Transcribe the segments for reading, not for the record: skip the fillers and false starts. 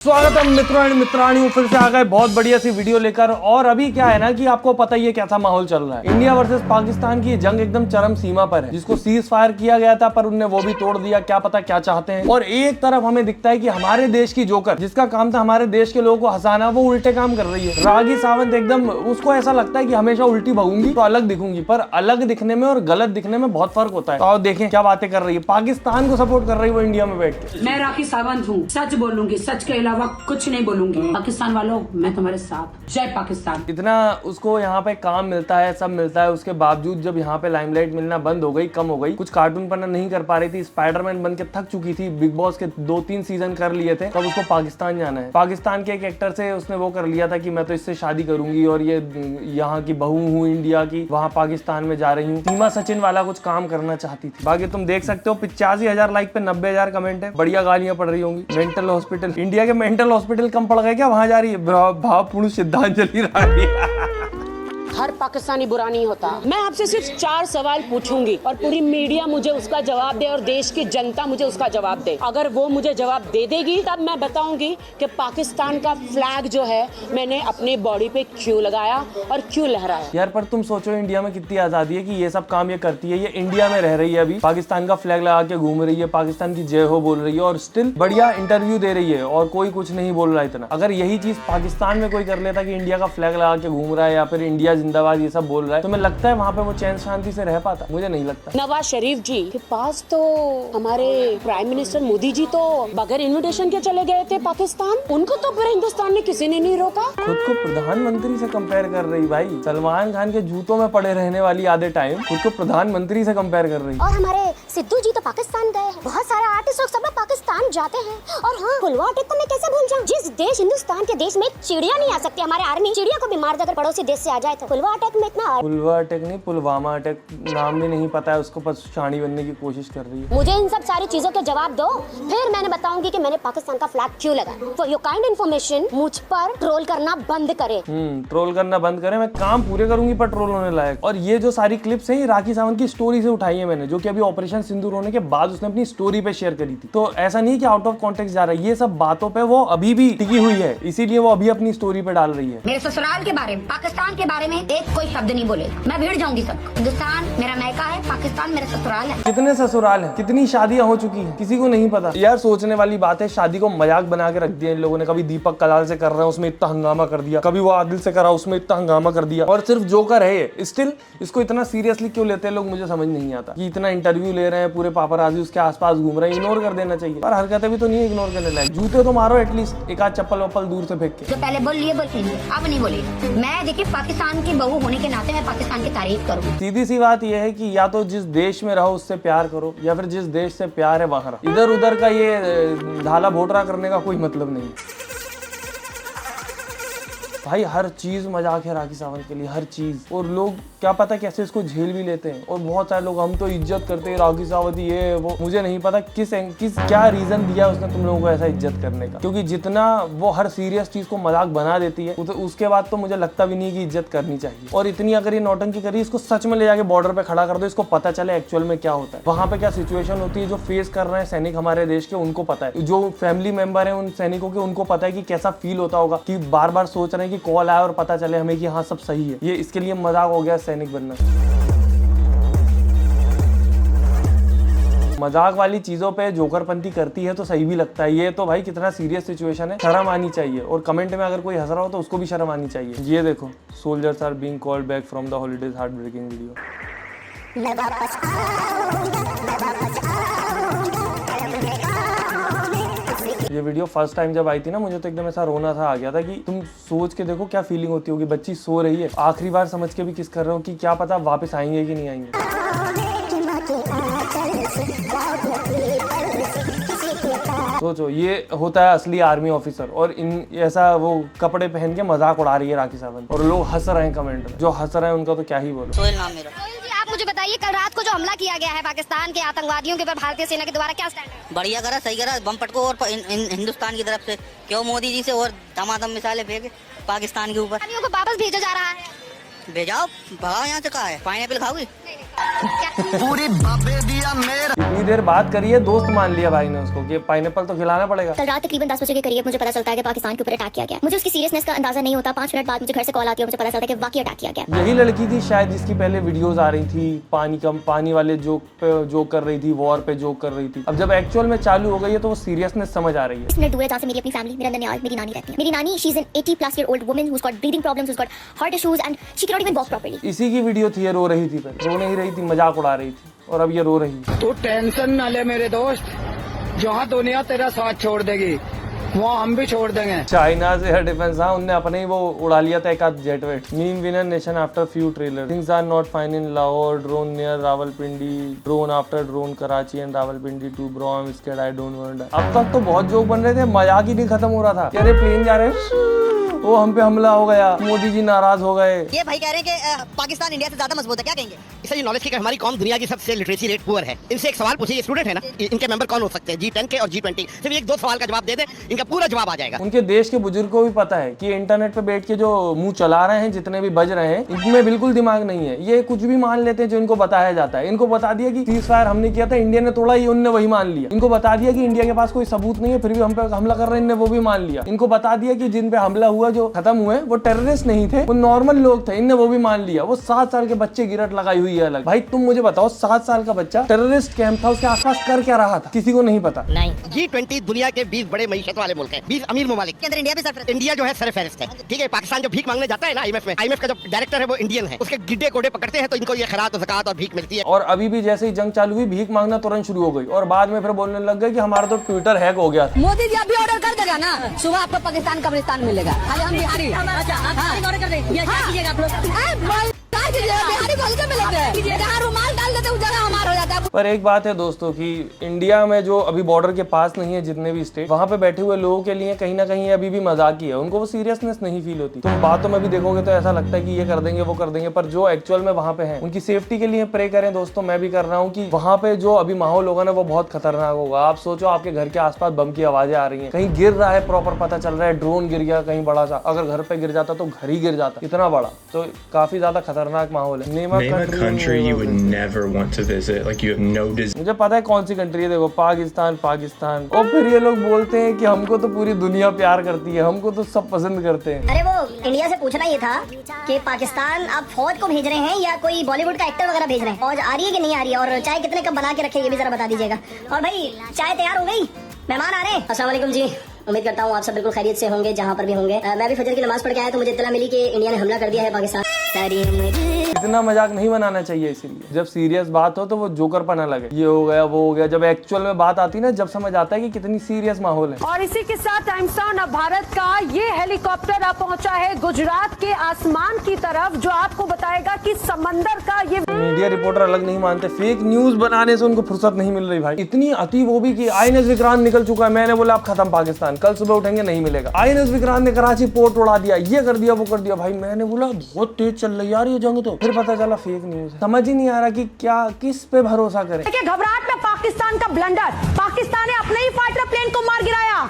स्वागतम मित्रों एंड मित्राणियों, फिर से आ गए बहुत बढ़िया सी वीडियो लेकर। और अभी क्या है ना कि आपको पता ही है कैसा माहौल चल रहा है। इंडिया वर्सेस पाकिस्तान की जंग एकदम चरम सीमा पर है, जिसको सीज फायर किया गया था पर उनने वो भी तोड़ दिया। क्या पता क्या चाहते हैं। और एक तरफ हमें दिखता है कि हमारे देश की जोकर, जिसका काम था हमारे देश के लोगों को हंसाना, वो उल्टे काम कर रही है। रागी सावंत एकदम, उसको ऐसा लगता है कि हमेशा उल्टी भगूंगी तो अलग दिखूंगी, पर अलग दिखने में और गलत दिखने में बहुत फर्क होता है। तो आप देखें क्या बातें कर रही है। पाकिस्तान को सपोर्ट कर रही है वो इंडिया में बैठ के। मैं रागी सावंत हूँ, सच बोलूंगी, सच के अलावा कुछ नहीं बोलूंगी। पाकिस्तान वालों, मैं तुम्हारे साथ। जय पाकिस्तान। इतना उसको यहाँ पे काम मिलता है, सब मिलता है, उसके बावजूद जब यहाँ पे लाइमलाइट मिलना बंद हो गई, कम हो गई, कुछ कार्टून पन्ना नहीं कर पा रही थी, स्पाइडरमैन बन के थक चुकी थी, बिग बॉस के 2-3 सीजन कर लिए थे, तब उसको पाकिस्तान जाना है। पाकिस्तान के एक एक्टर से उसने वो कर लिया था कि मैं तो इससे शादी करूंगी और ये यहाँ की बहू हूँ इंडिया की, वहाँ पाकिस्तान में जा रही हूँ। सीमा सचिन वाला कुछ काम करना चाहती थी। बाकी तुम देख सकते हो 85,000 लाइक पे 90,000 कमेंट है। बढ़िया गालियां पड़ रही होंगी। मेंटल हॉस्पिटल, इंडिया के मेंटल हॉस्पिटल कम पड़ गए क्या? वहां जा रही है भावपूर्ण श्रद्धांजलि रही है। हर पाकिस्तानी बुरा नहीं होता। मैं आपसे सिर्फ 4 सवाल पूछूंगी और पूरी मीडिया मुझे उसका जवाब दे और देश की जनता मुझे उसका जवाब दे। अगर वो मुझे जवाब दे देगी तब मैं बताऊंगी कि पाकिस्तान का फ्लैग जो है मैंने अपनी बॉडी पे क्यों लगाया और क्यों लहराया। यार पर तुम सोचो इंडिया में कितनी आजादी है कि ये सब काम ये करती है। ये इंडिया में रह रही है, अभी पाकिस्तान का फ्लैग लगा के घूम रही है, पाकिस्तान की जय हो बोल रही है और स्टिल बढ़िया इंटरव्यू दे रही है और कोई कुछ नहीं बोल रहा इतना। अगर यही चीज पाकिस्तान में कोई कर लेता कि इंडिया का फ्लैग लगा के घूम रहा है या फिर इंडिया जिंदाबाद ये सब बोल रहा है, तो मैं लगता है वहाँ पे वो चैन शांति से रह पाता? मुझे नहीं लगता। नवाज शरीफ जी के पास तो हमारे प्राइम मिनिस्टर मोदी जी तो बगैर इन्विटेशन के चले गए थे पाकिस्तान। उनको तो पूरे हिंदुस्तान में किसी ने नहीं रोका। खुद को प्रधानमंत्री से कंपेयर कर रही भाई। सलमान खान के जूतों में पड़े रहने वाली आधे टाइम खुद को प्रधानमंत्री से कंपेयर कर रही। और हमारे सिद्धू जी तो पाकिस्तान गए हैं। बहुत सारे आर्टिस्ट लोग सब लोग पाकिस्तान जाते हैं। और हाँ, पुलवामा अटैक को मैं कैसे भूल जाऊं? जिस देश हिंदुस्तान के देश में चिड़िया नहीं आ सकती, हमारे आर्मी चिड़िया को भी मार दे अगर पड़ोसी देश से आ जाए तो। पुलवामा अटैक में इतना, पुलवामा अटैक नहीं, पुलवामा अटैक नाम भी नहीं पता है उसको, बस शानी बनने की कोशिश कर रही है। मुझे इन सब सारी चीजों के जवाब दो, फिर मैंने बताऊंगी कि मैंने पाकिस्तान का फ्लैग क्यों लगाया। फॉर योर काइंड इन्फॉर्मेशन, मुझ पर ट्रोल करना बंद करे। ट्रोल करना बंद करें। मैं काम पूरे करूंगी पर ट्रोल होने लायक। और ये जो सारी क्लिप्स हैं ये राखी सावंत की स्टोरी से उठाई है मैंने, जो कि अभी ऑपरेशन सिंदूर होने के बाद उसने अपनी स्टोरी पे शेयर करी थी। तो ऐसा नहीं कि आउट ऑफ कॉन्टेक्स्ट जा रहा है, ये सब बातों पे वो अभी भी टिकी हुई है, इसीलिए वो अभी अपनी स्टोरी पे डाल रही है। मेरे ससुराल के बारे में, पाकिस्तान के बारे में एक कोई शब्द नहीं बोले, मैं भिड़ जाऊंगी सब। हिंदुस्तान मेरा मैका है, पाकिस्तान मेरा ससुराल है। कितने ससुराल हैं, कितनी शादियां हो चुकी हैं, किसी को नहीं पता। यार सोचने वाली बात है, शादी को मजाक बना के रख दिया इन लोगों ने। कभी दीपक कलाल से कर रहे हैं उसमें इतना हंगामा कर दिया, कभी वो आदिल से करा उसमें इतना हंगामा कर दिया। और सिर्फ जोकर है ये, स्टिल इसको इतना सीरियसली क्यों लेते हैं लोग, मुझे समझ नहीं आता। कि इतना इंटरव्यू ले रहे हैं, पूरे पापराजी उसके आसपास घूम रहे हैं, इग्नोर कर देना चाहिए। पर हरकतें भी तो नहीं इग्नोर करने लायक। जूते तो मारो एटलीस्ट, एक आध चप्पल वप्पल दूर से फेंक के। जो पहले बोल लिए अब नहीं बोली। मैं देखिए पाकिस्तान की बहू होने के नाते मैं पाकिस्तान की तारीफ करूँ। सीधी सी बात यह है कि या तो जिस देश में रहो उससे प्यार करो, या फिर जिस देश से प्यार है वहां रहो। इधर उधर का ये ढाला भोटरा करने का कोई मतलब नहीं। भाई हर चीज मजाक है राखी सावंत के लिए, हर चीज। और लोग क्या पता कैसे इसको झेल भी लेते हैं। और बहुत सारे लोग हम तो इज्जत करते हैं राखी सावंत ये वो, मुझे नहीं पता किस क्या रीजन दिया उसने तुम लोगों को ऐसा इज्जत करने का। क्योंकि जितना वो हर सीरियस चीज को मजाक बना देती है, उसके बाद तो मुझे लगता भी नहीं कि इज्जत करनी चाहिए। और इतनी अगर ये नौटंकी करी, इसको सच में ले जाके बॉर्डर पे खड़ा कर दो, इसको पता चले एक्चुअल में क्या होता है, वहां पे क्या सिचुएशन होती है। जो फेस कर रहे हैं सैनिक हमारे देश के, उनको पता है। जो फैमिली मेंबर है उन सैनिकों के, उनको पता है कि कैसा फील होता होगा, कि बार बार सोच रहे हैं कि कॉल आए और पता चले हमें कि हाँ सब सही है। ये इसके लिए मजाक हो गया सैनिक बनना। मजाक वाली चीजों पे जोकरपंती करती है तो सही भी लगता है। ये तो भाई कितना सीरियस सिचुएशन है, शर्म आनी चाहिए। और कमेंट में अगर कोई हंस रहा हो तो उसको भी शर्म आनी चाहिए। ये देखो, soldiers are being called back from the holidays, heart breaking video. ये वीडियो फर्स्ट टाइम जब आई थी ना, मुझे तो एकदम ऐसा रोना सा आ गया था कि तुम सोच के देखो क्या फीलिंग होती होगी। बच्ची सो रही है, आखिरी बार समझ के भी किस कर रहे हो कि क्या पता वापस आएंगे कि नहीं आएंगे। सोचो, ये होता है असली आर्मी ऑफिसर और इन ऐसा वो कपड़े पहन के मजाक उड़ा रही है राखी सावंत। और लोग हंस रहे हैं कमेंट में, जो हंस रहे हैं उनका तो क्या ही बोलो। सोहेल नाम मेरा। सोहेल जी, आप मुझे बताइए, कल रात को जो हमला किया गया है पाकिस्तान के आतंकवादियों के ऊपर, भारतीय सेना के द्वारा क्या स्टैंड है? बढ़िया करा, सही करा, बम पटको। और हिंदुस्तान की तरफ से क्यों मोदी जी से और दमादम मिसाइलें फेंके पाकिस्तान के ऊपर। को वापस भेजा जा रहा है। भेजाओ, भगाओ यहाँ से। कहा है पाइनएप्पल खाओगी? इतनी थोड़ी देर बात करी है, दोस्त मान लिया भाई ने उसको कि पाइनएप्पल तो खिलाना पड़ेगा। कल रात तकरीबन 10 बजे के करीब मुझे पता चलता है कि पाकिस्तान के ऊपर अटैक किया गया। मुझे उसकी सीरियसनेस का अंदाजा नहीं होता। 5 मिनट बाद मुझे घर से कॉल आती है, मुझे पता चलता है कि वाकई अटैक किया गया। यही लड़की थी शायद जिसकी पहले वीडियोस आ रही थी पानी वाले जोक पे जोक कर रही थी, वॉर पे जोक कर रही थी। अब जब एक्चुअल में चालू हो गई है तो वो सीरियसनेस समझ आ रही है। 20 मिनट दूर है जहाँ से मेरी अपनी फैमिली, मेरे ननिहाल, मेरी नानी रहती है। मेरी नानी, she is an 80+ year old woman who's got breathing problems, who's got heart issues and she cannot even walk properly. इसी की वीडियो थी, ये रो रही थी, पहले रो नहीं रही थी, मजाक उड़ा रही थी, और अब ये रो रही है। तू टेंशन ना ले मेरे दोस्त, जहाँ दुनिया तेरा साथ छोड़ देगी वहाँ हम भी छोड़ देंगे। चाइना से एयर डिफेंस, हाँ उनने अपने ही वो उड़ा लिया था एक आध जेट वेट। Meme winner nation after few trailer, things are not fine in Lahore, drone near Rawalpindi, drone after drone Karachi and Rawalpindi too bro, I am scared, I don't want. अब तक तो बहुत जोक बन रहे थे, मजाक ही नहीं खत्म हो रहा था। कह रहे प्लेन जा रहे हैं, वो हम पे हमला हो गया, मोदी जी नाराज हो गए। ये भाई कह रहे हैं कि पाकिस्तान इंडिया से ज्यादा मजबूत है, क्या कहेंगे? इससे ये नॉलेज की हमारी कौम दुनिया की सबसे लिटरेसी रेट पुअर है। इनसे एक सवाल पूछिए, स्टूडेंट है ना, इनके मेंबर कौन हो सकते हैं G10 के और G20? सिर्फ एक दो सवाल का जवाब दे दे, इनका पूरा जवाब आ जाएगा। उनके देश के बुजुर्ग को भी पता है कि इंटरनेट पे बैठ के जो मुंह चला रहे हैं, जितने भी बज रहे हैं, इनमें बिल्कुल दिमाग नहीं है। ये कुछ भी मान लेते हैं जो इनको बताया जाता है। इनको बता दिया कि सीज फायर हमने किया था, इंडिया ने तोड़ा, ये उनने वही मान लिया। इनको बता दिया कि इंडिया के पास कोई सबूत नहीं है, फिर भी हम पे हमला कर रहे हैं, इनने वो भी मान लिया। इनको बता दिया कि जिन पे हमला हुआ, जो खत्म हुए, वो टेररिस्ट नहीं थे, वो नॉर्मल लोग थे, इनने वो भी मान लिया। वो 7 साल के बच्चे गिरट लगाई हुई है अलग। भाई तुम मुझे बताओ, 7 साल का बच्चा टेररिस्ट कैंप था, उसके आसपास कर क्या रहा था, किसी को नहीं पता। नहीं, G20 दुनिया के 20 बड़े मईशत वाले मुल्क हैं, 20 अमीर ममालिक के अंदर इंडिया भी सरफहरिस्त। इंडिया जो है सरफहरिस्त है, ठीक है। पाकिस्तान जो भीख मांगने जाता है ना IMF में, IMF का जो डायरेक्टर है वो इंडियन है, उसके गिड्डे कोडे पकड़ते हैं तो इनको ये खैरात और ज़कात और भीख मिलती है। और अभी भी जैसे ही जंग चालू हुई, भीख मांगना तुरंत शुरू हो गई, और बाद में फिर बोलने लग गए कि हमारा तो ट्विटर हैक हो गया। मोदी जी अभी ऑर्डर कर देगा ना, सुबह आपको पाकिस्तान कब्रिस्तान मिलेगा। खाली हम बिहारी ऑर्डर कर देंगे, आप लोग बिहारी बोल के मिलेंगे, जहाँ रुमाल डाल देते उस जगह हमारा हो जाता है। पर एक बात है दोस्तों कि इंडिया में जो अभी बॉर्डर के पास नहीं है, जितने भी स्टेट, वहाँ पे बैठे हुए लोगों के लिए कहीं ना कहीं अभी भी मजाक ही है। उनको वो सीरियसनेस नहीं फील होती। तुम बातों में भी देखोगे तो ऐसा लगता है कि ये कर देंगे, वो कर देंगे, पर जो एक्चुअल में वहाँ पे है, उनकी सेफ्टी के लिए प्रे करें दोस्तों। मैं भी कर रहा हूँ कि वहाँ पे जो अभी माहौल होगा ना, वो बहुत खतरनाक होगा। आप सोचो, आपके घर के आसपास बम की आवाजें आ रही है, कहीं गिर रहा है, प्रॉपर पता चल रहा है, ड्रोन गिर गया कहीं बड़ा सा, अगर घर पे गिर जाता तो घर ही गिर जाता, इतना बड़ा, तो काफी ज्यादा खतरनाक माहौल है। Name a country you would never want to visit, like you have no desire. मुझे पता है कौन सी कंट्री है, देखो पाकिस्तान। और फिर ये लोग बोलते हैं कि हमको तो पूरी दुनिया प्यार करती है, हमको तो सब पसंद करते हैं। अरे वो इंडिया से पूछना ये था कि पाकिस्तान आप फौज को भेज रहे हैं या कोई बॉलीवुड का एक्टर वगैरह भेज रहे हैं? फौज आ रही है कि नहीं आ रही है? और चाय कितने कप बना के रखे, ये भी जरा बता दीजिएगा। और भाई चाय तैयार हो गई, मेहमान आ रहे हैं। अस्सलाम वालेकुम जी, उम्मीद करता हूँ आप सब बिल्कुल खैरियत से होंगे जहाँ पर भी होंगे। मैं भी फजर की नमाज पढ़ के आया तो मुझे इत्तला मिली कि इंडिया ने हमला कर दिया है पाकिस्तान। इतना मजाक नहीं बनाना चाहिए, इसीलिए जब सीरियस बात हो तो वो जोकर पना लगे, ये हो गया वो हो गया। जब एक्चुअल में बात आती ना, जब समझ आता है कि कितनी सीरियस माहौल है। और इसी के साथ टाइम्स नाउ अब भारत का ये हेलीकॉप्टर अब पहुंचा है गुजरात के आसमान की तरफ, जो आपको बताएगा कि समंदर का ये। मीडिया रिपोर्टर अलग नहीं मानते, फेक न्यूज बनाने से उनको फुर्सत नहीं मिल रही भाई। इतनी अति वो भी कि INS विक्रांत निकल चुका है, मैंने बोला अब खत्म पाकिस्तान, कल सुबह उठेंगे नहीं मिलेगा। INS विक्रांत ने कराची पोर्ट उड़ा दिया, ये कर दिया वो कर दिया। भाई मैंने बोला बहुत तेज चल रही यार ये जंग, तो फिर पता चला फेक न्यूज है। समझ ही नहीं आ रहा कि क्या, किस पे भरोसा करें। घबराहट में पाकिस्तान का ब्लंडर, पाकिस्तान ने अपने ही फाइटर प्लेन को मार गिराया।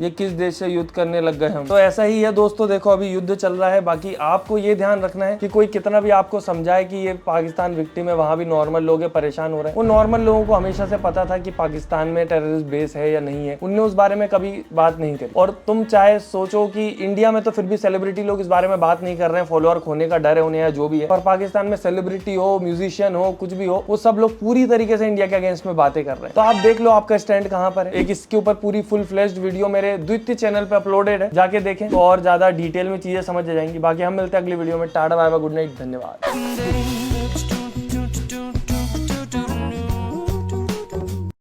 ये किस देश से युद्ध करने लग गए हम। तो ऐसा ही है दोस्तों, देखो अभी युद्ध चल रहा है। बाकी आपको ये ध्यान रखना है कि कोई कितना भी आपको समझाए कि ये पाकिस्तान विक्टिम है, वहाँ भी नॉर्मल लोग परेशान हो रहे हैं। वो नॉर्मल लोगों को हमेशा से पता था कि पाकिस्तान में टेररिस्ट बेस है या नहीं है, उनने उस बारे में कभी बात नहीं करी। और तुम चाहे सोचो कि इंडिया में तो फिर भी सेलिब्रिटी लोग इस बारे में बात नहीं कर रहे हैं, फॉलोअर खोने का डर है उन्हें या जो भी है। पर पाकिस्तान में सेलिब्रिटी हो, म्यूजिशियन हो, कुछ भी हो, वो सब लोग पूरी तरीके से इंडिया के अगेंस्ट में बातें कर रहे हैं। तो आप देख लो आपका स्टैंड कहाँ पर है। एक इसके ऊपर पूरी फुल फ्लेश्ड वीडियो मेरे द्वितीय चैनल पे अपलोडेड है, जाके देखें तो और ज्यादा डिटेल में चीजें समझ जाएंगी। बाकी हम मिलते हैं अगली वीडियो में। Ta ta bye bye, good night, धन्यवाद।